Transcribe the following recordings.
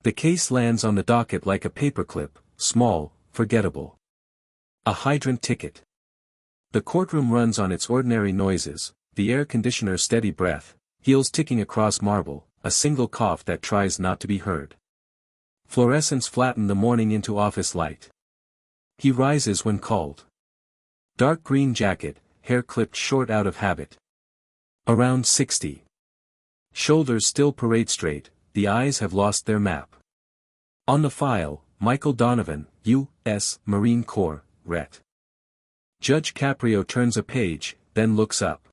The case lands on the docket like a paperclip, small, forgettable. A hydrant ticket. The courtroom runs on its ordinary noises, the air conditioner's steady breath, heels ticking across marble, a single cough that tries not to be heard. Fluorescents flatten the morning into office light. He rises when called. Dark green jacket, hair clipped short out of habit. Around 60. Shoulders still parade straight, the eyes have lost their map. On the file, Michael Donovan, U.S. Marine Corps, Ret. Judge Caprio turns a page, then looks up.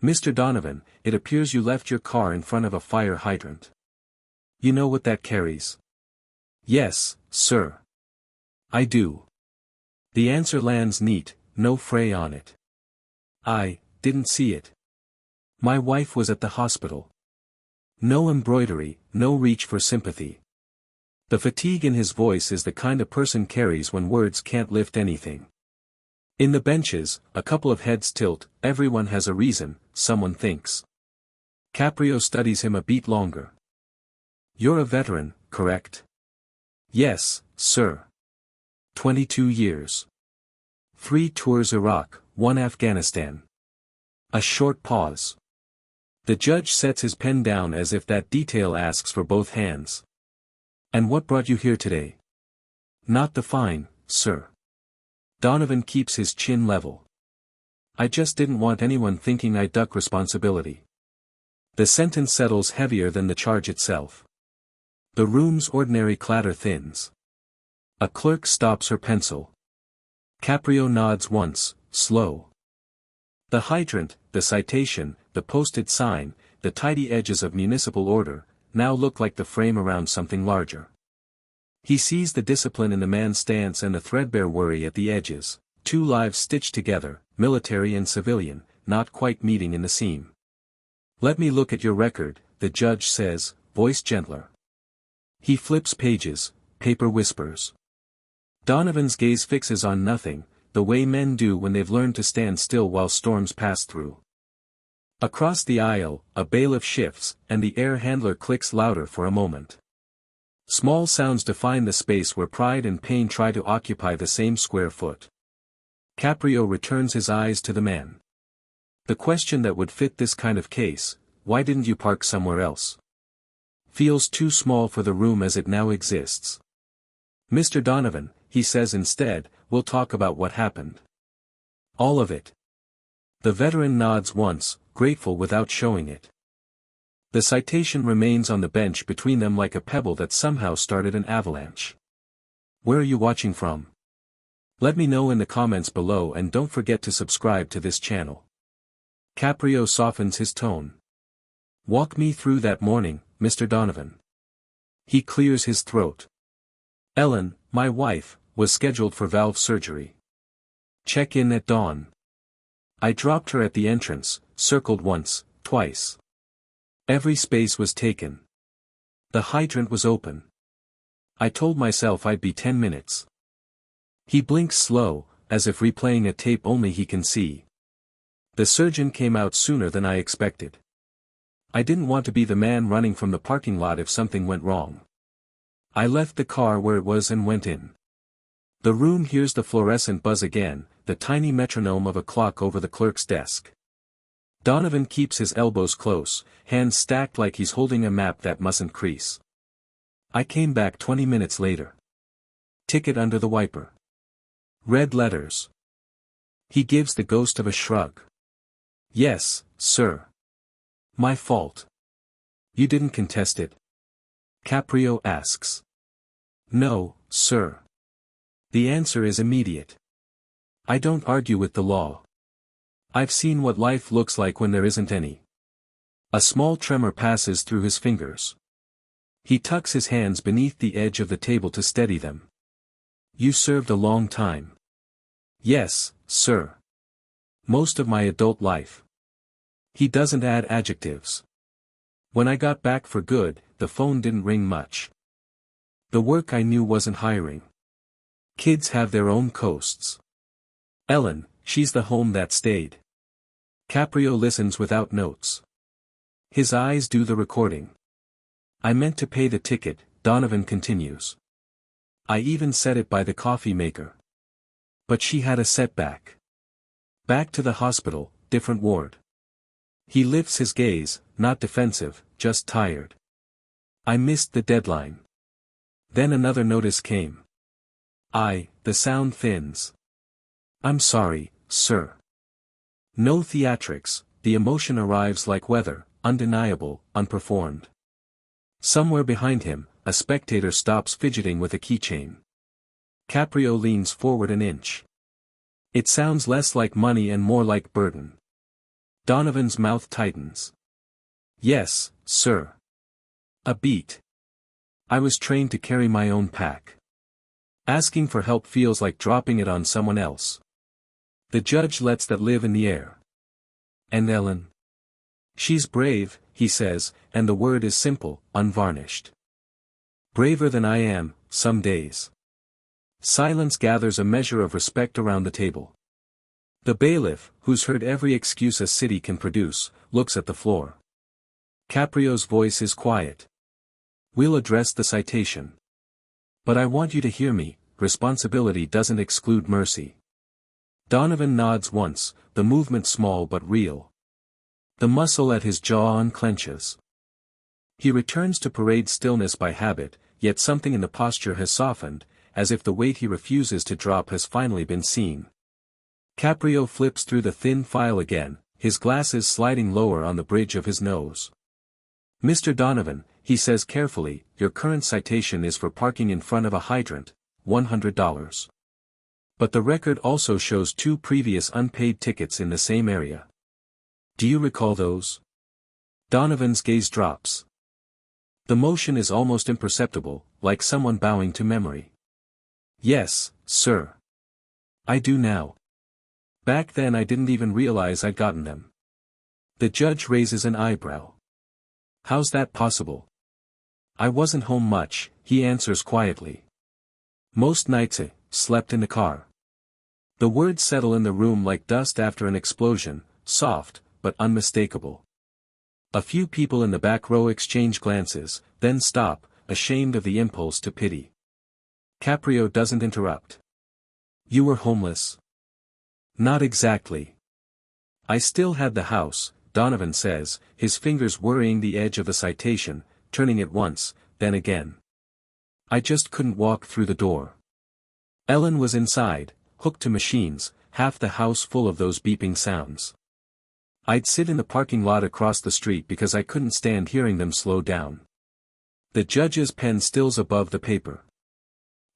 Mr. Donovan, it appears you left your car in front of a fire hydrant. You know what that carries? Yes, sir. I do. The answer lands neat, no fray on it. I didn't see it. My wife was at the hospital. No embroidery, no reach for sympathy. The fatigue in his voice is the kind a person carries when words can't lift anything. In the benches, a couple of heads tilt, everyone has a reason, someone thinks. Caprio studies him a beat longer. You're a veteran, correct? Yes, sir. 22 years. 3 tours Iraq, 1 Afghanistan. A short pause. The judge sets his pen down as if that detail asks for both hands. And what brought you here today? Not the fine, sir. Donovan keeps his chin level. I just didn't want anyone thinking I duck responsibility. The sentence settles heavier than the charge itself. The room's ordinary clatter thins. A clerk stops her pencil. Caprio nods once, slow. The hydrant, the citation, the posted sign, the tidy edges of municipal order, now look like the frame around something larger. He sees the discipline in the man's stance and the threadbare worry at the edges, 2 lives stitched together, military and civilian, not quite meeting in the seam. Let me look at your record, the judge says, voice gentler. He flips pages, paper whispers. Donovan's gaze fixes on nothing, the way men do when they've learned to stand still while storms pass through. Across the aisle, a bailiff shifts, and the air handler clicks louder for a moment. Small sounds define the space where pride and pain try to occupy the same square foot. Caprio returns his eyes to the man. The question that would fit this kind of case, why didn't you park somewhere else? Feels too small for the room as it now exists. Mr. Donovan, he says instead, we'll talk about what happened. All of it. The veteran nods once, grateful without showing it. The citation remains on the bench between them like a pebble that somehow started an avalanche. Where are you watching from? Let me know in the comments below and don't forget to subscribe to this channel. Caprio softens his tone. Walk me through that morning, Mr. Donovan. He clears his throat. Ellen, my wife, was scheduled for valve surgery. Check in at dawn. I dropped her at the entrance, circled once, twice. Every space was taken. The hydrant was open. I told myself I'd be 10 minutes. He blinks slow, as if replaying a tape only he can see. The surgeon came out sooner than I expected. I didn't want to be the man running from the parking lot if something went wrong. I left the car where it was and went in. The room hears the fluorescent buzz again, the tiny metronome of a clock over the clerk's desk. Donovan keeps his elbows close, hands stacked like he's holding a map that mustn't crease. I came back 20 minutes later. Ticket under the wiper. Red letters. He gives the ghost of a shrug. Yes, sir. My fault. You didn't contest it? Caprio asks. No, sir. The answer is immediate. I don't argue with the law. I've seen what life looks like when there isn't any. A small tremor passes through his fingers. He tucks his hands beneath the edge of the table to steady them. You served a long time. Yes, sir. Most of my adult life. He doesn't add adjectives. When I got back for good, the phone didn't ring much. The work I knew wasn't hiring. Kids have their own coasts. Ellen, she's the home that stayed. Caprio listens without notes. His eyes do the recording. I meant to pay the ticket, Donovan continues. I even set it by the coffee maker. But she had a setback. Back to the hospital, different ward. He lifts his gaze, not defensive, just tired. I missed the deadline. Then another notice came. The sound thins. I'm sorry, sir. No theatrics, the emotion arrives like weather, undeniable, unperformed. Somewhere behind him, a spectator stops fidgeting with a keychain. Caprio leans forward an inch. It sounds less like money and more like burden. Donovan's mouth tightens. Yes, sir. A beat. I was trained to carry my own pack. Asking for help feels like dropping it on someone else. The judge lets that live in the air. And Ellen? She's brave, he says, and the word is simple, unvarnished. Braver than I am, some days. Silence gathers a measure of respect around the table. The bailiff, who's heard every excuse a city can produce, looks at the floor. Caprio's voice is quiet. We'll address the citation. But I want you to hear me, responsibility doesn't exclude mercy. Donovan nods once, the movement small but real. The muscle at his jaw unclenches. He returns to parade stillness by habit, yet something in the posture has softened, as if the weight he refuses to drop has finally been seen. Caprio flips through the thin file again, his glasses sliding lower on the bridge of his nose. Mr. Donovan, he says carefully, your current citation is for parking in front of a hydrant, $100. But the record also shows 2 previous unpaid tickets in the same area. Do you recall those? Donovan's gaze drops. The motion is almost imperceptible, like someone bowing to memory. Yes, sir. I do now. Back then I didn't even realize I'd gotten them. The judge raises an eyebrow. How's that possible? I wasn't home much, he answers quietly. Most nights I slept in the car. The words settle in the room like dust after an explosion, soft, but unmistakable. A few people in the back row exchange glances, then stop, ashamed of the impulse to pity. Caprio doesn't interrupt. You were homeless? Not exactly. I still had the house, Donovan says, his fingers worrying the edge of the citation, turning it once, then again. I just couldn't walk through the door. Ellen was inside, hooked to machines, half the house full of those beeping sounds. I'd sit in the parking lot across the street because I couldn't stand hearing them slow down. The judge's pen stills above the paper.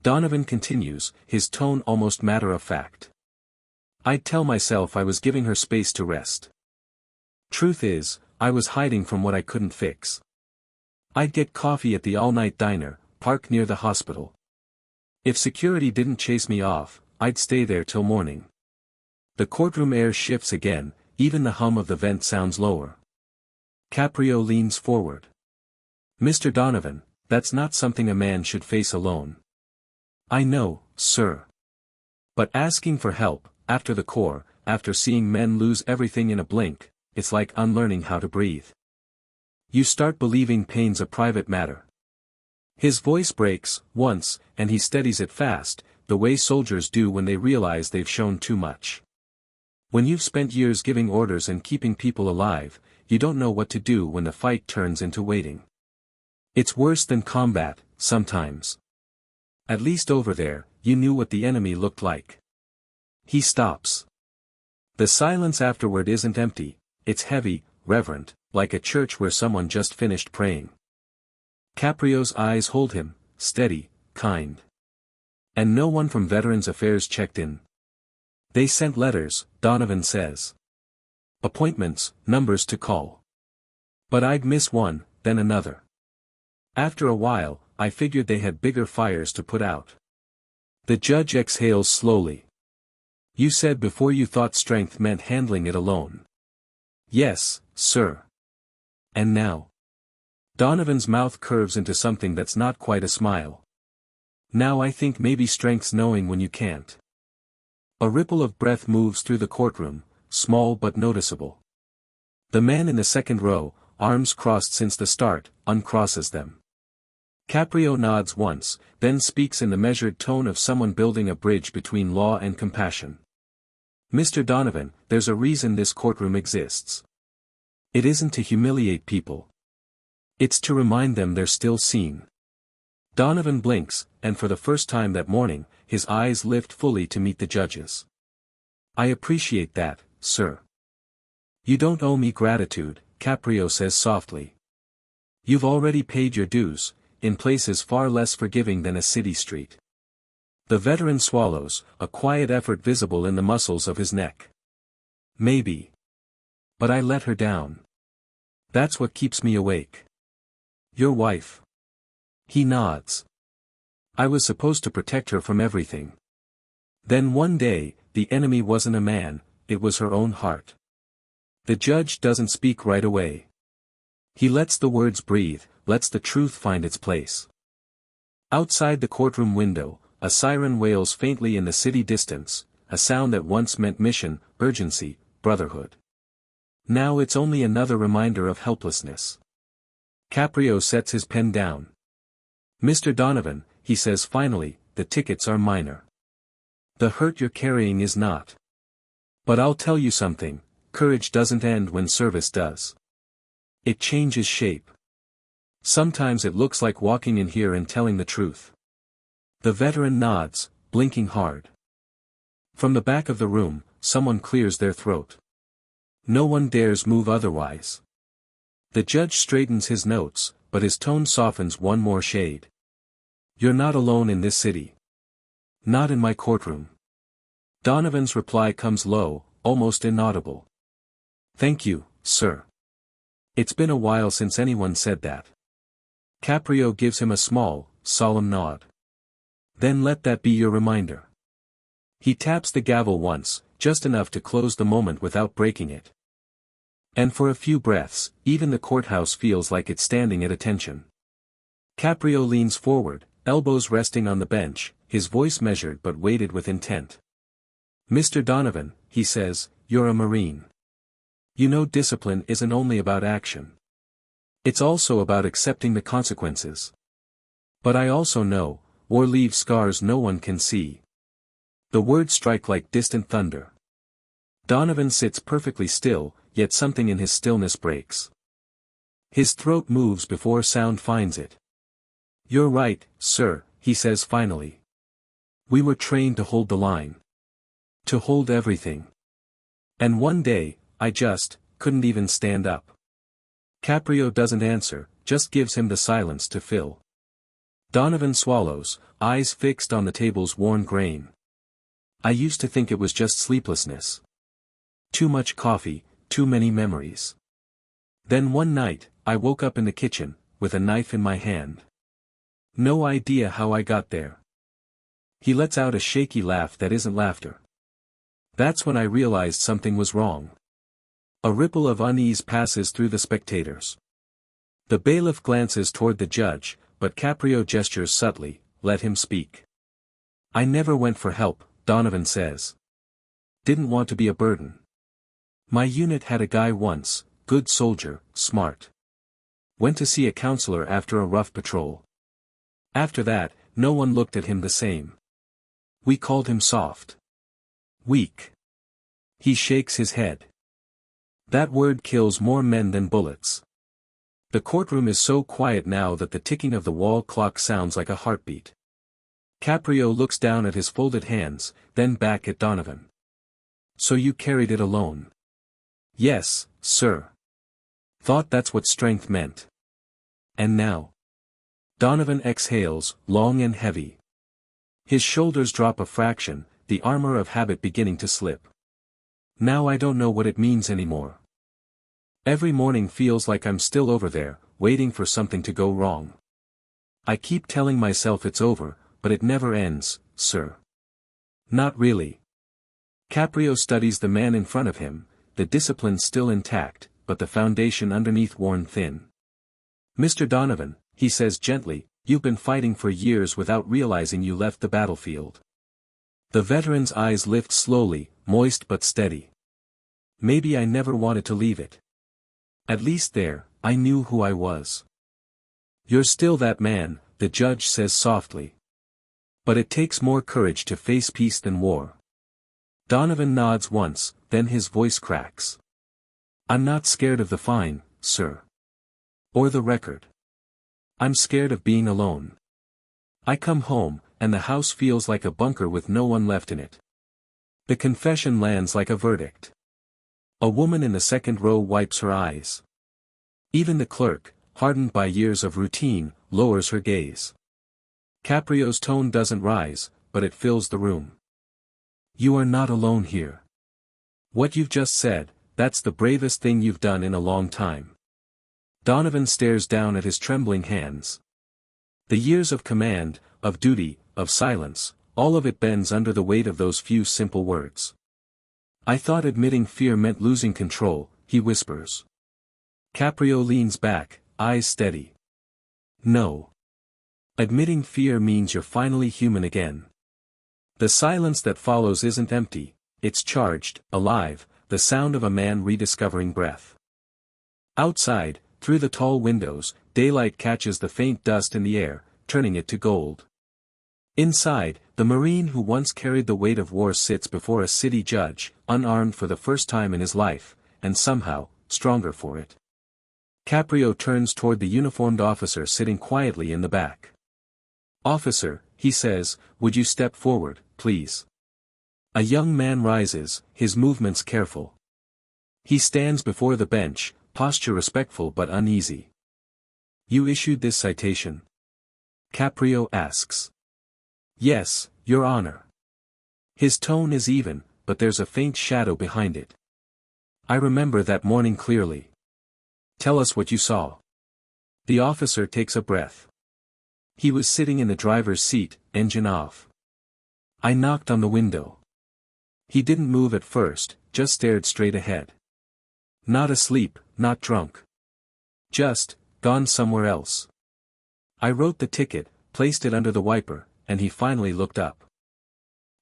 Donovan continues, his tone almost matter-of-fact. I'd tell myself I was giving her space to rest. Truth is, I was hiding from what I couldn't fix. I'd get coffee at the all-night diner, park near the hospital. If security didn't chase me off, I'd stay there till morning. The courtroom air shifts again, even the hum of the vent sounds lower. Caprio leans forward. Mr. Donovan, that's not something a man should face alone. I know, sir. But asking for help, after the Corps, after seeing men lose everything in a blink, it's like unlearning how to breathe. You start believing pain's a private matter. His voice breaks, once, and he steadies it fast, the way soldiers do when they realize they've shown too much. When you've spent years giving orders and keeping people alive, you don't know what to do when the fight turns into waiting. It's worse than combat, sometimes. At least over there, you knew what the enemy looked like. He stops. The silence afterward isn't empty, it's heavy, reverent, like a church where someone just finished praying. Caprio's eyes hold him, steady, kind. And no one from Veterans Affairs checked in. They sent letters, Donovan says. Appointments, numbers to call. But I'd miss one, then another. After a while, I figured they had bigger fires to put out. The judge exhales slowly. You said before you thought strength meant handling it alone. Yes, sir. And now? Donovan's mouth curves into something that's not quite a smile. Now I think maybe strength's knowing when you can't. A ripple of breath moves through the courtroom, small but noticeable. The man in the second row, arms crossed since the start, uncrosses them. Caprio nods once, then speaks in the measured tone of someone building a bridge between law and compassion. Mr. Donovan, there's a reason this courtroom exists. It isn't to humiliate people. It's to remind them they're still seen. Donovan blinks, and for the first time that morning, his eyes lift fully to meet the judge's. I appreciate that, sir. You don't owe me gratitude, Caprio says softly. You've already paid your dues, in places far less forgiving than a city street. The veteran swallows, a quiet effort visible in the muscles of his neck. Maybe. But I let her down. That's what keeps me awake. Your wife. He nods. I was supposed to protect her from everything. Then one day, the enemy wasn't a man, it was her own heart. The judge doesn't speak right away. He lets the words breathe, lets the truth find its place. Outside the courtroom window, a siren wails faintly in the city distance, a sound that once meant mission, urgency, brotherhood. Now it's only another reminder of helplessness. Caprio sets his pen down. Mr. Donovan, he says finally, the tickets are minor. The hurt you're carrying is not. But I'll tell you something, courage doesn't end when service does. It changes shape. Sometimes it looks like walking in here and telling the truth. The veteran nods, blinking hard. From the back of the room, someone clears their throat. No one dares move otherwise. The judge straightens his notes, but his tone softens one more shade. You're not alone in this city. Not in my courtroom. Donovan's reply comes low, almost inaudible. Thank you, sir. It's been a while since anyone said that. Caprio gives him a small, solemn nod. Then let that be your reminder. He taps the gavel once, just enough to close the moment without breaking it. And for a few breaths, even the courthouse feels like it's standing at attention. Caprio leans forward, elbows resting on the bench, his voice measured but weighted with intent. Mr. Donovan, he says, you're a Marine. You know discipline isn't only about action. It's also about accepting the consequences. But I also know, war leaves scars no one can see. The words strike like distant thunder. Donovan sits perfectly still, yet something in his stillness breaks. His throat moves before sound finds it. You're right, sir, he says finally. We were trained to hold the line. To hold everything. And one day, I just couldn't even stand up. Caprio doesn't answer, just gives him the silence to fill. Donovan swallows, eyes fixed on the table's worn grain. I used to think it was just sleeplessness. Too much coffee, too many memories. Then one night, I woke up in the kitchen, with a knife in my hand. No idea how I got there. He lets out a shaky laugh that isn't laughter. That's when I realized something was wrong. A ripple of unease passes through the spectators. The bailiff glances toward the judge, but Caprio gestures subtly, let him speak. I never went for help, Donovan says. Didn't want to be a burden. My unit had a guy once, good soldier, smart. Went to see a counselor after a rough patrol. After that, no one looked at him the same. We called him soft. Weak. He shakes his head. That word kills more men than bullets. The courtroom is so quiet now that the ticking of the wall clock sounds like a heartbeat. Caprio looks down at his folded hands, then back at Donovan. So you carried it alone? Yes, sir. Thought that's what strength meant. And now? Donovan exhales, long and heavy. His shoulders drop a fraction, the armor of habit beginning to slip. Now I don't know what it means anymore. Every morning feels like I'm still over there, waiting for something to go wrong. I keep telling myself it's over, but it never ends, sir. Not really. Caprio studies the man in front of him, the discipline still intact, but the foundation underneath worn thin. Mr. Donovan, he says gently, you've been fighting for years without realizing you left the battlefield. The veteran's eyes lift slowly, moist but steady. Maybe I never wanted to leave it. At least there, I knew who I was. You're still that man, the judge says softly. But it takes more courage to face peace than war. Donovan nods once, then his voice cracks. I'm not scared of the fine, sir. Or the record. I'm scared of being alone. I come home, and the house feels like a bunker with no one left in it. The confession lands like a verdict. A woman in the second row wipes her eyes. Even the clerk, hardened by years of routine, lowers her gaze. Caprio's tone doesn't rise, but it fills the room. You are not alone here. What you've just said, that's the bravest thing you've done in a long time. Donovan stares down at his trembling hands. The years of command, of duty, of silence, all of it bends under the weight of those few simple words. I thought admitting fear meant losing control, he whispers. Caprio leans back, eyes steady. No. Admitting fear means you're finally human again. The silence that follows isn't empty, it's charged, alive, the sound of a man rediscovering breath. Outside, through the tall windows, daylight catches the faint dust in the air, turning it to gold. Inside, the Marine who once carried the weight of war sits before a city judge, unarmed for the first time in his life, and somehow, stronger for it. Caprio turns toward the uniformed officer sitting quietly in the back. Officer, he says, would you step forward, please? A young man rises, his movements careful. He stands before the bench, posture respectful but uneasy. You issued this citation? Caprio asks. Yes, Your Honor. His tone is even, but there's a faint shadow behind it. I remember that morning clearly. Tell us what you saw. The officer takes a breath. He was sitting in the driver's seat, engine off. I knocked on the window. He didn't move at first, just stared straight ahead. Not asleep, not drunk. Just, gone somewhere else. I wrote the ticket, placed it under the wiper, and he finally looked up.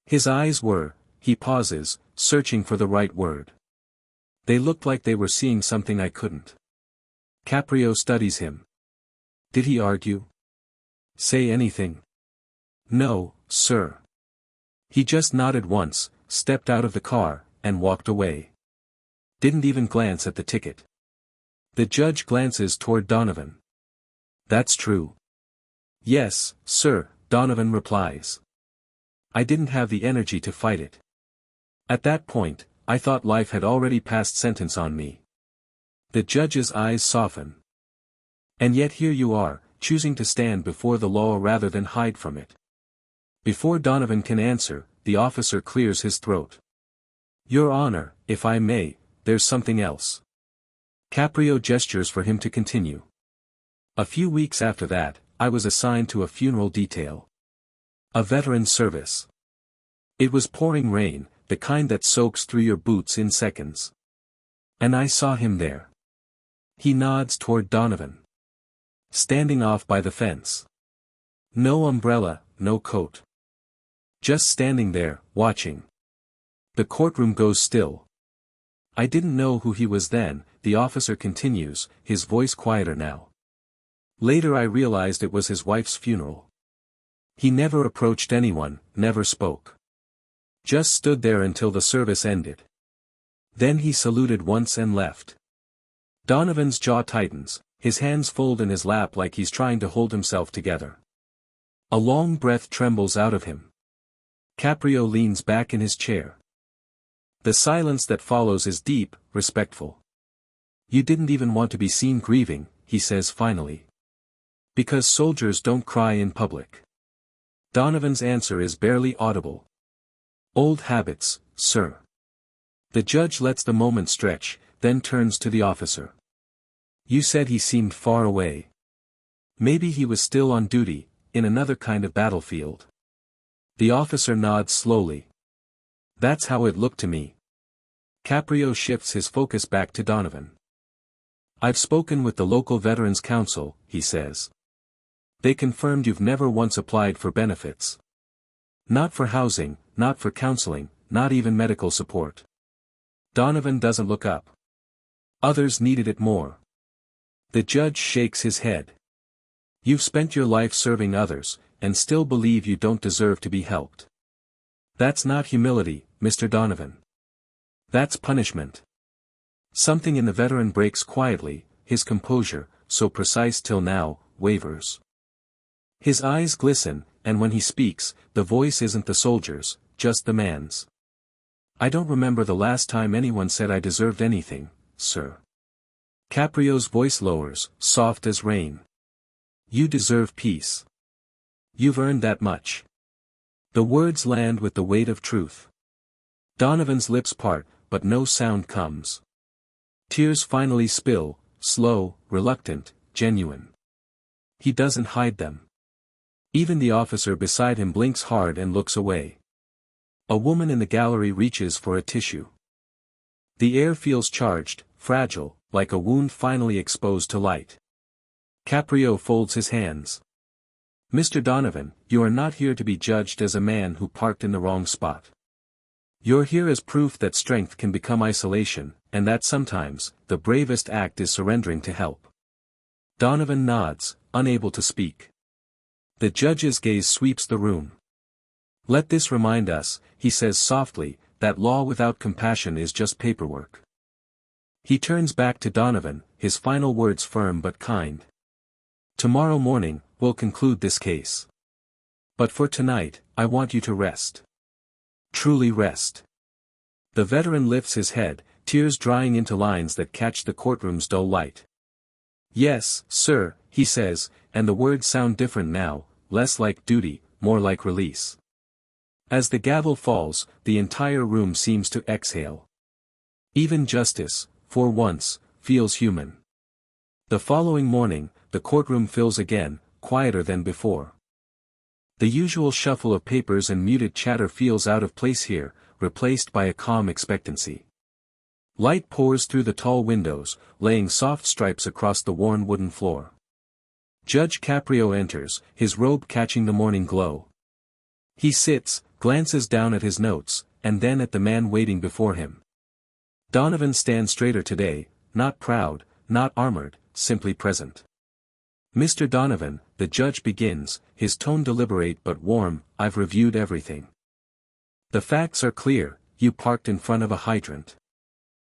His eyes were, he pauses, searching for the right word. They looked like they were seeing something I couldn't. Caprio studies him. Did he argue? Say anything? No, sir. He just nodded once, stepped out of the car, and walked away. Didn't even glance at the ticket. The judge glances toward Donovan. That's true. Yes, sir, Donovan replies. I didn't have the energy to fight it. At that point, I thought life had already passed sentence on me. The judge's eyes soften. And yet here you are, choosing to stand before the law rather than hide from it. Before Donovan can answer, the officer clears his throat. Your Honor, if I may, there's something else. Caprio gestures for him to continue. A few weeks after that, I was assigned to a funeral detail. A veteran's service. It was pouring rain, the kind that soaks through your boots in seconds. And I saw him there. He nods toward Donovan. Standing off by the fence. No umbrella, no coat. Just standing there, watching. The courtroom goes still. I didn't know who he was then, the officer continues, his voice quieter now. Later I realized it was his wife's funeral. He never approached anyone, never spoke. Just stood there until the service ended. Then he saluted once and left. Donovan's jaw tightens, his hands fold in his lap like he's trying to hold himself together. A long breath trembles out of him. Caprio leans back in his chair. The silence that follows is deep, respectful. You didn't even want to be seen grieving, he says finally. Because soldiers don't cry in public. Donovan's answer is barely audible. Old habits, sir. The judge lets the moment stretch, then turns to the officer. You said he seemed far away. Maybe he was still on duty, in another kind of battlefield. The officer nods slowly. That's how it looked to me. Caprio shifts his focus back to Donovan. I've spoken with the local Veterans Council, he says. They confirmed you've never once applied for benefits. Not for housing, not for counseling, not even medical support. Donovan doesn't look up. Others needed it more. The judge shakes his head. You've spent your life serving others, and still believe you don't deserve to be helped. That's not humility, Mr. Donovan. That's punishment. Something in the veteran breaks quietly, his composure, so precise till now, wavers. His eyes glisten, and when he speaks, the voice isn't the soldier's, just the man's. I don't remember the last time anyone said I deserved anything, sir. Caprio's voice lowers, soft as rain. You deserve peace. You've earned that much. The words land with the weight of truth. Donovan's lips part, but no sound comes. Tears finally spill, slow, reluctant, genuine. He doesn't hide them. Even the officer beside him blinks hard and looks away. A woman in the gallery reaches for a tissue. The air feels charged, fragile, like a wound finally exposed to light. Caprio folds his hands. Mr. Donovan, you are not here to be judged as a man who parked in the wrong spot. You're here as proof that strength can become isolation, and that sometimes, the bravest act is surrendering to help. Donovan nods, unable to speak. The judge's gaze sweeps the room. Let this remind us, he says softly, that law without compassion is just paperwork. He turns back to Donovan, his final words firm but kind. Tomorrow morning, we'll conclude this case. But for tonight, I want you to rest. Truly rest. The veteran lifts his head, tears drying into lines that catch the courtroom's dull light. Yes, sir, he says, and the words sound different now, less like duty, more like release. As the gavel falls, the entire room seems to exhale. Even justice, for once, feels human. The following morning, the courtroom fills again, quieter than before. The usual shuffle of papers and muted chatter feels out of place here, replaced by a calm expectancy. Light pours through the tall windows, laying soft stripes across the worn wooden floor. Judge Caprio enters, his robe catching the morning glow. He sits, glances down at his notes, and then at the man waiting before him. Donovan stands straighter today, not proud, not armored, simply present. Mr. Donovan, the judge begins, his tone deliberate but warm, I've reviewed everything. The facts are clear, you parked in front of a hydrant.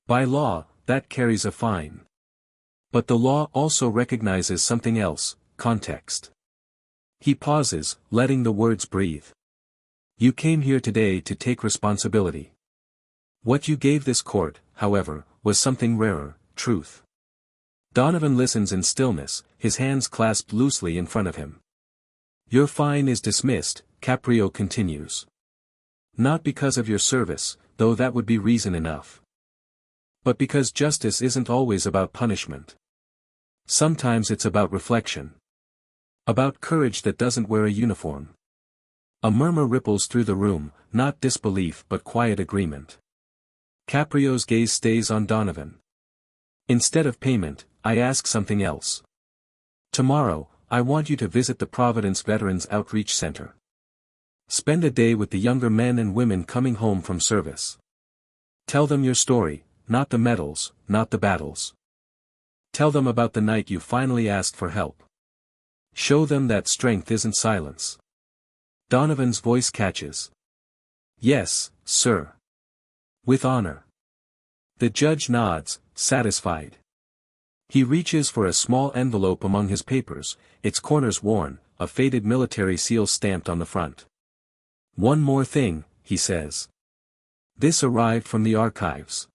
By law, that carries a fine. But the law also recognizes something else, context. He pauses, letting the words breathe. You came here today to take responsibility. What you gave this court, however, was something rarer, truth. Donovan listens in stillness, his hands clasped loosely in front of him. Your fine is dismissed, Caprio continues. Not because of your service, though that would be reason enough. But because justice isn't always about punishment. Sometimes it's about reflection. About courage that doesn't wear a uniform. A murmur ripples through the room, not disbelief but quiet agreement. Caprio's gaze stays on Donovan. Instead of payment, I ask something else. Tomorrow, I want you to visit the Providence Veterans Outreach Center. Spend a day with the younger men and women coming home from service. Tell them your story, not the medals, not the battles. Tell them about the night you finally asked for help. Show them that strength isn't silence. Donovan's voice catches. Yes, sir. With honor. The judge nods, satisfied. He reaches for a small envelope among his papers, its corners worn, a faded military seal stamped on the front. One more thing, he says. This arrived from the archives.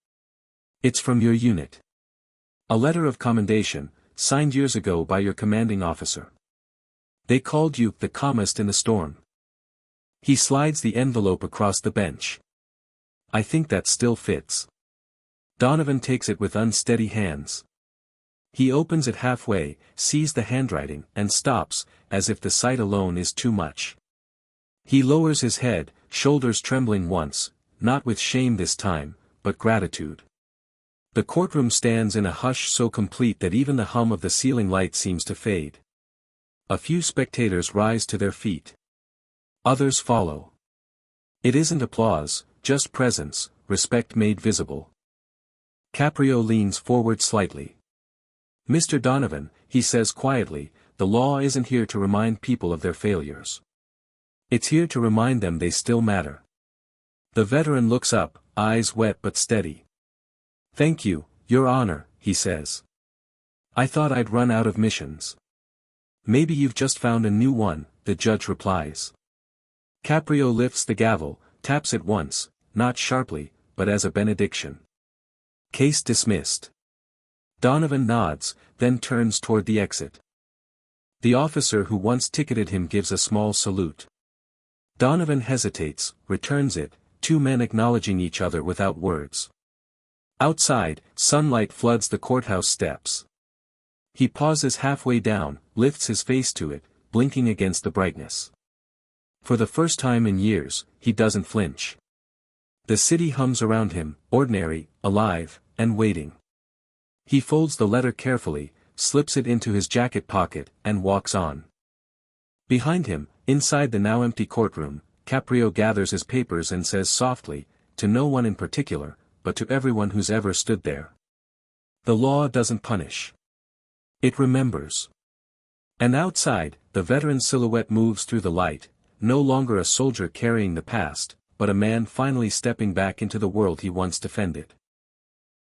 It's from your unit. A letter of commendation, signed years ago by your commanding officer. They called you the calmest in the storm. He slides the envelope across the bench. I think that still fits. Donovan takes it with unsteady hands. He opens it halfway, sees the handwriting, and stops, as if the sight alone is too much. He lowers his head, shoulders trembling once, not with shame this time, but gratitude. The courtroom stands in a hush so complete that even the hum of the ceiling light seems to fade. A few spectators rise to their feet. Others follow. It isn't applause, just presence, respect made visible. Caprio leans forward slightly. Mr. Donovan, he says quietly, the law isn't here to remind people of their failures. It's here to remind them they still matter. The veteran looks up, eyes wet but steady. "Thank you, Your Honor," he says. "I thought I'd run out of missions." "Maybe you've just found a new one," the judge replies. Caprio lifts the gavel, taps it once, not sharply, but as a benediction. Case dismissed. Donovan nods, then turns toward the exit. The officer who once ticketed him gives a small salute. Donovan hesitates, returns it, two men acknowledging each other without words. Outside, sunlight floods the courthouse steps. He pauses halfway down, lifts his face to it, blinking against the brightness. For the first time in years, he doesn't flinch. The city hums around him, ordinary, alive, and waiting. He folds the letter carefully, slips it into his jacket pocket, and walks on. Behind him, inside the now empty courtroom, Caprio gathers his papers and says softly, to no one in particular, but to everyone who's ever stood there. The law doesn't punish. It remembers. And outside, the veteran's silhouette moves through the light, no longer a soldier carrying the past, but a man finally stepping back into the world he once defended.